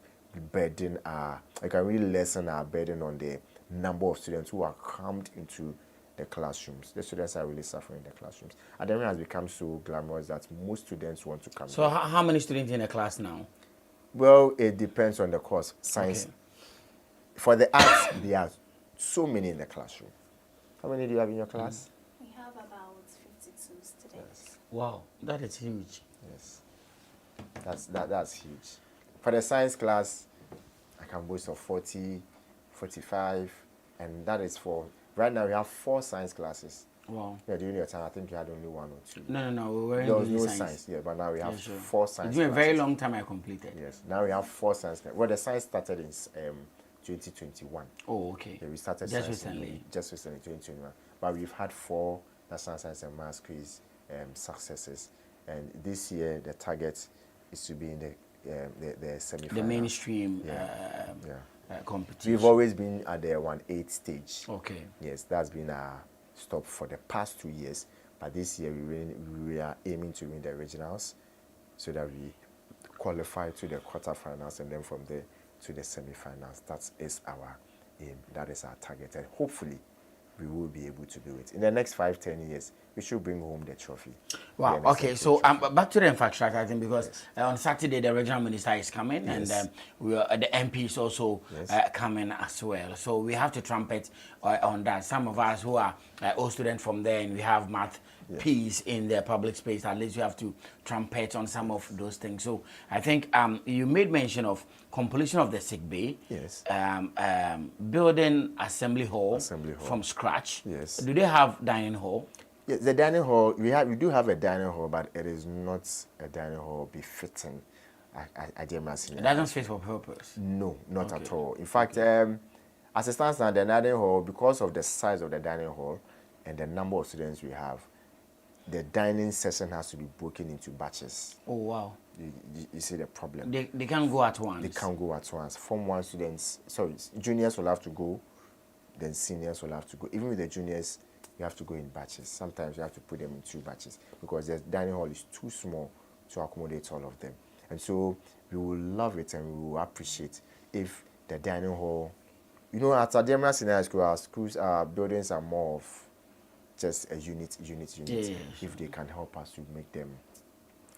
lessen our burden on the number of students who are crammed into the classrooms. The students are really suffering in the classrooms. Adiembra has become so glamorous that most students want to come. So how many students in a class now? Well, it depends on the course. Science. Okay. For the arts, there are so many in the classroom. How many do you have in your class? We have about 52 students. Yes. Wow, that is huge. Yes. That's huge. For the science class, I can boast of 40, 45, and that is for... Right now, we have 4 science classes. Wow. Yeah, during your time, I think you had only 1 or 2. No. We were there was no science. Yeah, but now we have 4 science It's been classes. a very long time I completed. Yes. Now we have 4 science classes. Well, the science started in 2021. Oh, okay. Yeah, we started just science recently. Just recently, 2021. But we've had 4 national science and maths quiz successes. And this year, the target is to be in the semi-final. The mainstream competition. We've always been at the 1-8 stage. Okay. Yes, that's been our stop for the past 2 years. But this year we are aiming to win the regionals so that we qualify to the quarterfinals and then from there to the semi-finals. That is our aim. That is our target. And hopefully we will be able to do it. In the next 5-10 years, we should bring home the trophy. Wow. Okay. So back to the infrastructure, I think, because on Saturday the regional minister is coming, and the MP is also coming as well. So we have to trumpet on that. Some of us who are all students from there, and we have math peace in the public space, at least you have to trumpet on some of those things. So I think you made mention of completion of the sick bay, building assembly hall from scratch. Yes. Do they have dining hall? Yes, the dining hall, we do have a dining hall, but it is not a dining hall befitting Adiembra SHS. It doesn't fit for purpose? No, not at all. In fact, as it stands now, the dining hall, because of the size of the dining hall and the number of students we have, the dining session has to be broken into batches. Oh, wow. You see the problem. They can't go at once. They can't go at once. Form 1 students, sorry, juniors will have to go, then seniors will have to go. Even with the juniors, you have to go in batches. Sometimes you have to put them in 2 batches because the dining hall is too small to accommodate all of them. And so we will love it and we will appreciate if the dining hall, you know, at Adiembra SHS School, our schools, our buildings are more of just a unit. Yeah. If they can help us to make them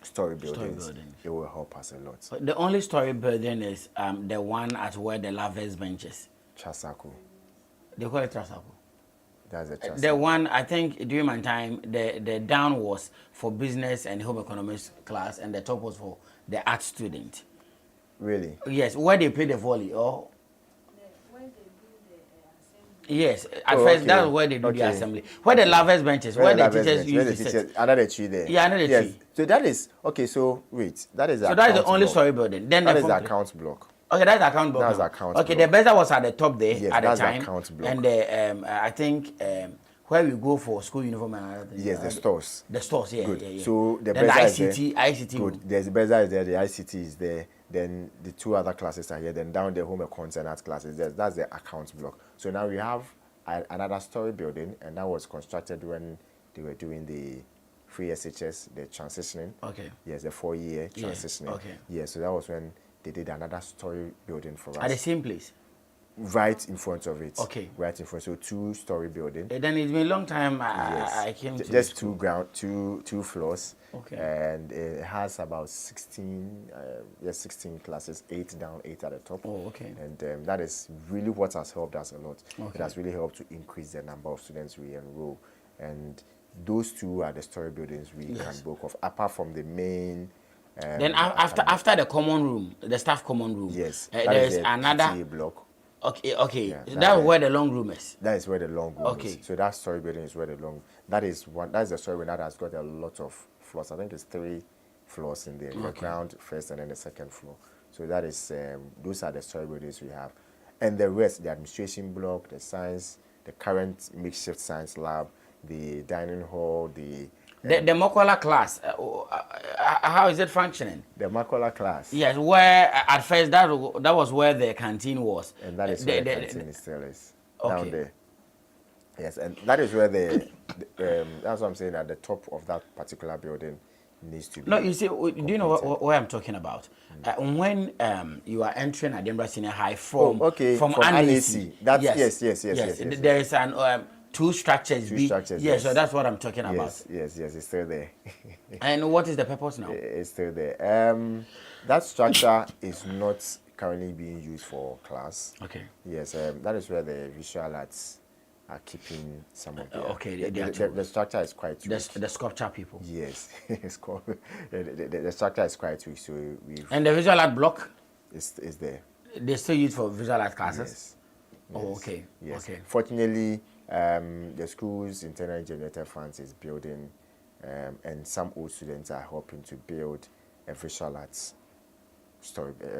story buildings, it will help us a lot. But the only story building is the one at where the lovers benches. Chasako. They call it Chasako. That's a Chasako. The one, I think, during my time, the down was for business and home economics class, and the top was for the art student. Really? Yes, where they play the volley, or... Yes, at first okay. that's where they do the assembly. Where the lovers benches, where the teachers use to sit. Another tree there. Yeah, another tree. So that is okay. So wait, that is so that is the only story building. Then that is the account block. Okay, that's the account block. That's the account. Okay, the best was at the top there yes, at the that's time. The account block. And the I think where we go for school uniform and other things. Yes, the stores. The stores, yeah. Good. Yeah. So the ICT. Good. There's the Beza is there. The ICT is there. Then the 2 other classes are here. Then down the home econs and art classes. That's the account block. So now we have another story building, and that was constructed when they were doing the free SHS, the transitioning. Okay. Yes, the 4-year transitioning. Okay. Yeah, so that was when they did another story building for us. At the same place? Right in front of it. Okay. Right in front. So 2-story building. Then it's been a long time I came to just 2 floors. Okay. And it has about 16 classes, 8 down, 8 at the top. Oh, okay. And that is really what has helped us a lot. Okay. It has really helped to increase the number of students we enroll. And those 2 are the story buildings we can book off, apart from the main. Then after the common room, the staff common room. Yes. There's another PTA block. Okay. Yeah, that's where the long room is. That is where the long room is. So that story building is where the long. That is the story building that has got a lot of floors. I think it's 3 floors in there. The ground first and then the second floor. So that is those are the story buildings we have, and the rest, the administration block, the science, the current makeshift science lab, the dining hall, the Mokola class, how is it functioning? The Mokola class. Yes, where at first that was where the canteen was. And that is where the canteen still is. Down there. Yes, and that is where that's what I'm saying, at the top of that particular building needs to be. No, you see, do you know what I'm talking about? When you are entering Adiembra Senior High from ANAC. Yes. There is an 2 structures. Yes, so that's what I'm talking about. Yes, it's still there. And what is the purpose now? It's still there. That structure is not currently being used for class. Okay. Yes, that is where the visual arts are keeping some of the... the structure is quite weak. The sculpture people. Yes, it's called... the structure is quite weak, so we've... And the visual art block? Is there. They still use for visual art classes? Yes. Oh, okay. Yes. Okay. Fortunately, the school's internally generated funds is building, and some old students are helping to build a visual arts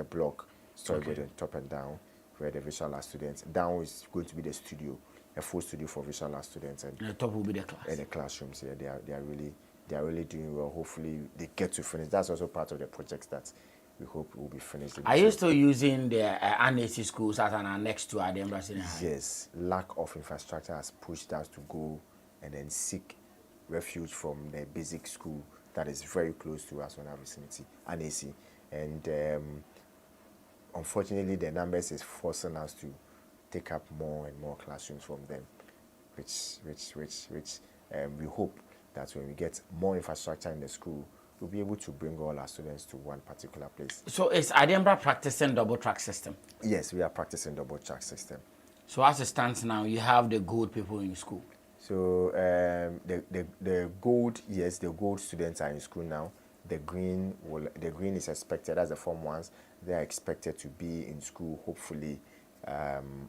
block building top and down, where the visual arts students, down is going to be the studio, a full studio for visual arts students, and the top will be the class. And the classrooms. Yeah, they are really doing well. Hopefully, they get to finish. That's also part of the project that we hope will be finished. Are you still using the ANAC schools as an annex to Adiembra Senior High? Yes, lack of infrastructure has pushed us to go and then seek refuge from the basic school that is very close to us on our vicinity, ANAC. And unfortunately, the numbers is forcing us to take up more and more classrooms from them, which we hope that when we get more infrastructure in the school, we'll be able to bring all our students to one particular place. So is Adiembra practicing double track system? Yes, we are practicing double track system. So as it stands now, you have the good people in school. So the gold, yes, the gold students are in school now. The green is expected as the Form 1s. They are expected to be in school hopefully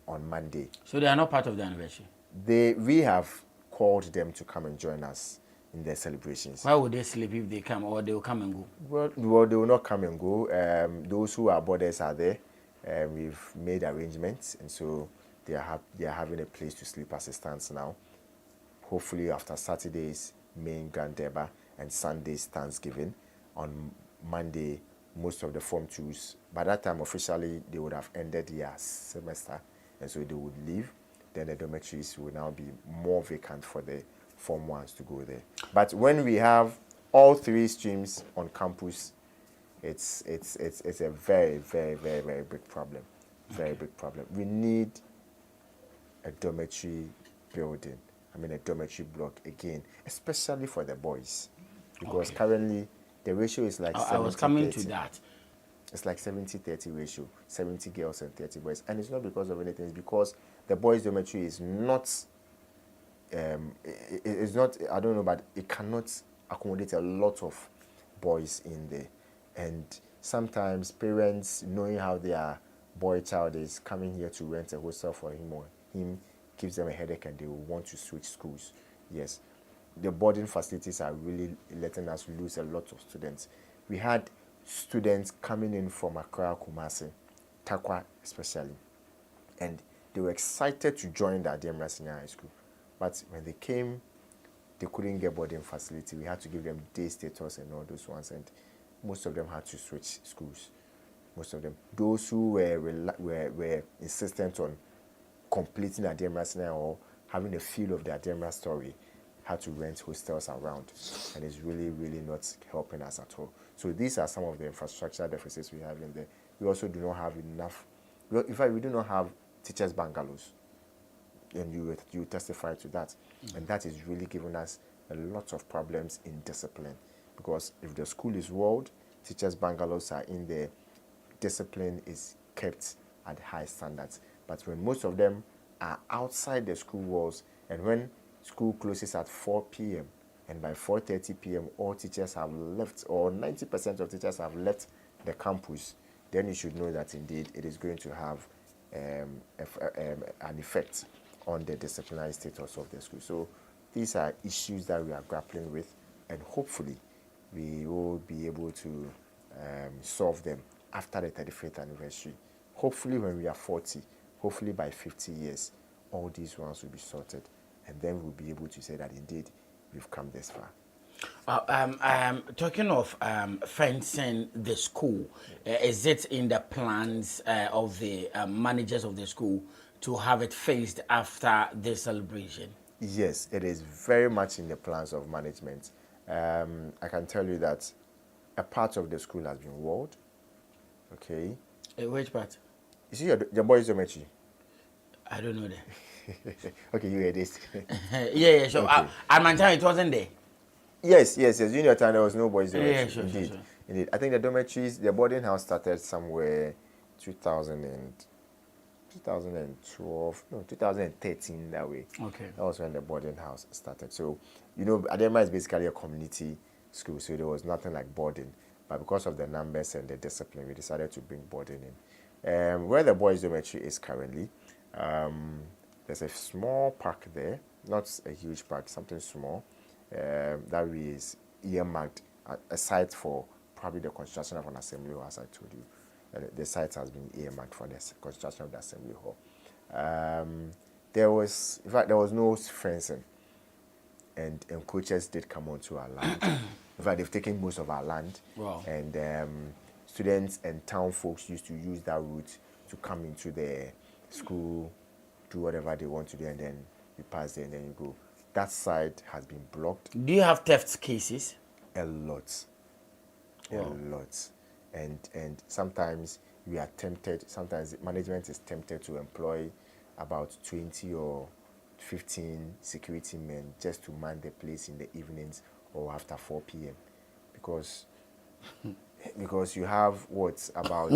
on Monday. So they are not part of the anniversary? We have called them to come and join us in their celebrations. Why would they sleep if they come, or they will come and go? Well, they will not come and go. Those who are boarders are there. We've made arrangements, and so they are having a place to sleep as it stands now. Hopefully after Saturday's main Grand Deba and Sunday's Thanksgiving, on Monday, most of the Form 2s, by that time officially they would have ended their semester, and so they would leave. Then the dormitories will now be more vacant for the Form 1s to go there. But when we have all 3 streams on campus, it's a very, very, very, very big problem. Very big problem. We need a dormitory building. A dormitory block again, especially for the boys, because currently the ratio is like 70-30. I was coming to that. It's like 70-30 ratio, 70 girls and 30 boys, and it's not because of anything. It's because the boys' dormitory is not. It's not. I don't know, but it cannot accommodate a lot of boys in there, and sometimes parents, knowing how their boy child is coming here to rent a hostel for him or him, gives them a headache and they will want to switch schools. Yes, the boarding facilities are really letting us lose a lot of students. We had students coming in from Accra, Kumasi, Takwa especially, and they were excited to join the Adiembra Senior High School. But when they came, they couldn't get boarding facility. We had to give them day status and all those ones, and most of them had to switch schools. Most of them. Those who were insistent on completing Adiembra Senior or having a feel of the Adiembra story had to rent hostels around, and it's really, really not helping us at all. So these are some of the infrastructure deficits we have in there. We also do not have enough. In fact, we do not have teachers' bungalows, and you testify to that. And that is really giving us a lot of problems in discipline, because if the school is walled, teachers' bungalows are in there, discipline is kept at high standards. But when most of them are outside the school walls, and when school closes at 4 p.m. and by 4:30 p.m. all teachers have left, or 90% of teachers have left the campus, then you should know that indeed it is going to have an effect on the disciplinary status of the school. So these are issues that we are grappling with, and hopefully we will be able to solve them after the 35th anniversary. Hopefully when we are 40, hopefully by 50 years, all these ones will be sorted, and then we'll be able to say that indeed we've come this far. Talking of fencing the school, is it in the plans of the managers of the school to have it fenced after the celebration? Yes, it is very much in the plans of management. I can tell you that a part of the school has been walled. Okay. Which part? You see your boys' dormitory? I don't know that. Okay, you heard this. Yeah, sure. Okay. At my time, it wasn't there. Yes. In your time, there was no boys' dormitory. Yeah, sure. Indeed. I think the dormitories, the boarding house started somewhere 2013 that way. Okay. That was when the boarding house started. So, Adiembra is basically a community school, so there was nothing like boarding. But because of the numbers and the discipline, we decided to bring boarding in. Where the boys' dormitory is currently, there's a small park there, not a huge park, something small, that is earmarked, a site for probably the construction of an assembly hall, as I told you. The site has been earmarked for the construction of the assembly hall. There was no fencing, and encroachers did come onto our land. In fact, they've taken most of our land. Wow. And students and town folks used to use that route to come into the school, do whatever they want to do, and then you pass there and then you go. that side has been blocked. Do you have theft cases? A lot. A lot. And sometimes we are tempted, sometimes management is tempted to employ about 20 or 15 security men just to man the place in the evenings or after 4 p.m. because you have what about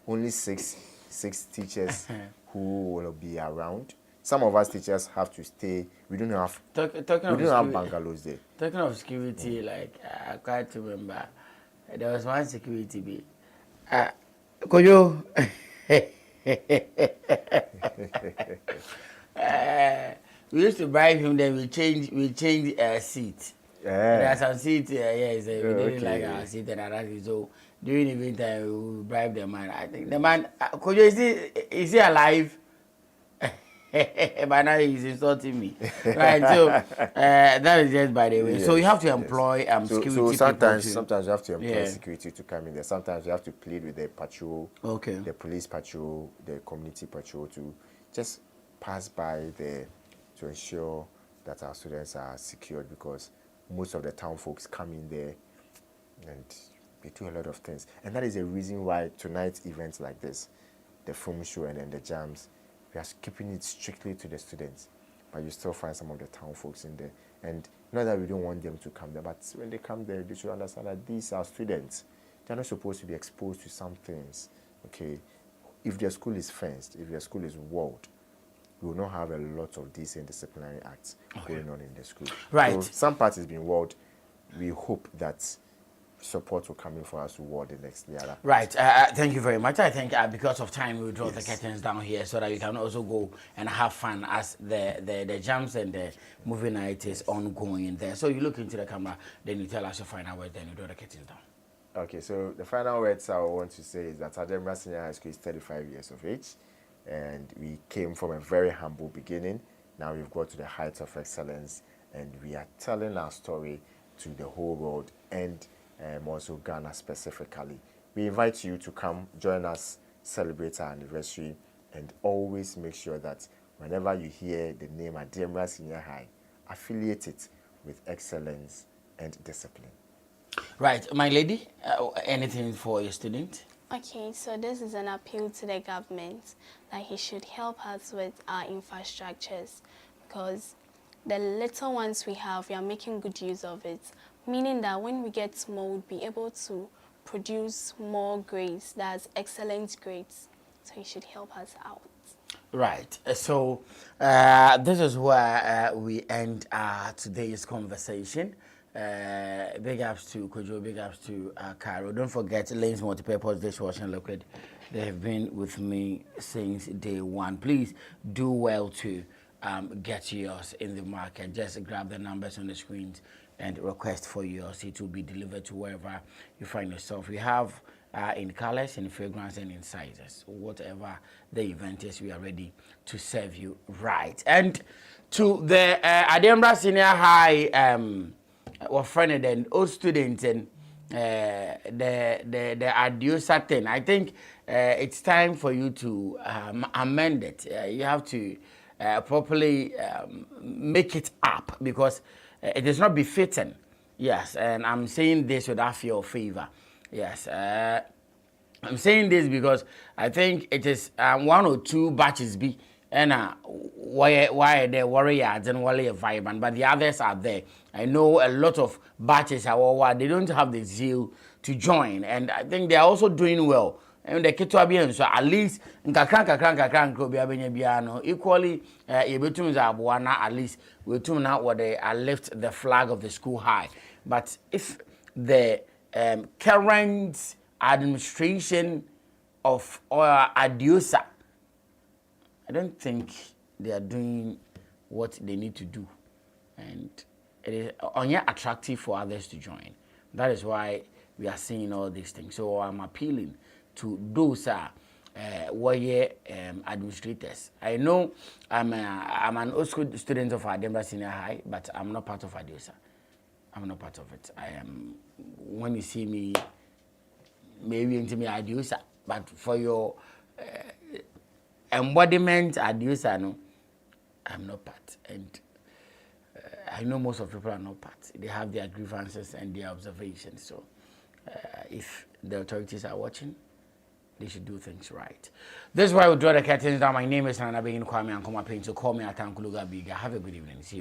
only six teachers who will be around. Some of us teachers have to stay. We don't have bungalows there. Talking of security, like I quite remember there was one security be. Koyo. We used to bribe him, then we change seat. Yeah. There are some seats, we didn't like okay. our seat and that. So during the winter, we would bribe the man. I think the man, Koyo, is he alive? By now he's insulting me. Right, so that is just by the way. Yes, so you have to employ security so sometimes you have to employ security to come in there. Sometimes you have to plead with the patrol, the police patrol, the community patrol to just pass by there to ensure that our students are secured, because most of the town folks come in there and they do a lot of things. And that is the reason why tonight's events like this, the film show and then the jams, we are keeping it strictly to the students, but you still find some of the town folks in there. And not that we don't want them to come there, but when they come there, they should understand that these are students. They're not supposed to be exposed to some things, okay? If their school is fenced, if their school is walled, we will not have a lot of decent disciplinary acts going on in the school. Right. So some parts has been walled. We hope that support will come in for us to ward the next year. Right. Thank you very much. I think because of time, we'll draw the curtains down here so that you can also go and have fun as the jams and the movie night is ongoing in there. So you look into the camera, then you tell us your final words, then you draw the curtains down. Okay, so the final words I want to say is that Adiembra Senior High School is 35 years of age, and we came from a very humble beginning. Now we've got to the heights of excellence, and we are telling our story to the whole world and also Ghana specifically. We invite you to come join us, celebrate our anniversary, and always make sure that whenever you hear the name Adiembra Senior High, affiliate it with excellence and discipline. Right, my lady, anything for your student? Okay, so this is an appeal to the government that he should help us with our infrastructures, because the little ones we have, we are making good use of it, meaning that when we get more, we'll be able to produce more grades, that's excellent grades. So he should help us out. Right. So this is where we end today's conversation. Big ups to Kojo, big ups to Cairo. Don't forget Lane's Multipurpose Dishwashing Liquid. They have been with me since day one. Please do well to get yours in the market. Just grab the numbers on the screens and request for yours. It will be delivered to wherever you find yourself. We have in colors, in fragrance, and in sizes. Whatever the event is, we are ready to serve you right. And to the Adiembra Senior High friend and old students and the Adiosa thing, I think it's time for you to amend it. You have to properly make it up, because it is not befitting. Yes, and I'm saying this without fear or favor. Yes, I'm saying this because I think it is one or two batches be and why the warriors and warrior vibrant, but the others are there. I know a lot of batches are they don't have the zeal to join, and I think they are also doing well. And the kitu abiyan so at least nkakran ko bia benya bia no equally yebetum za aboana, at least we tum na what they lift the flag of the school high. But if the current administration of Adiosa, I don't think they are doing what they need to do, and it is attractive for others to join. That is why we are seeing all these things. So I'm appealing to those warrior administrators. I know I'm an old school student of Adiembra Senior High, but I'm not part of Adiosa. I'm not part of it. I am, when you see me, maybe into me Adiosa, but for your embodiment Adiosa, no, I'm not part. And I know most of people are not part. They have their grievances and their observations. So if the authorities are watching, they should do things right. This is why we draw the curtains down. My name is Nana Begin Kwame Ankoma Pain. So call me at Ankuluga Biga. Have a good evening. See you.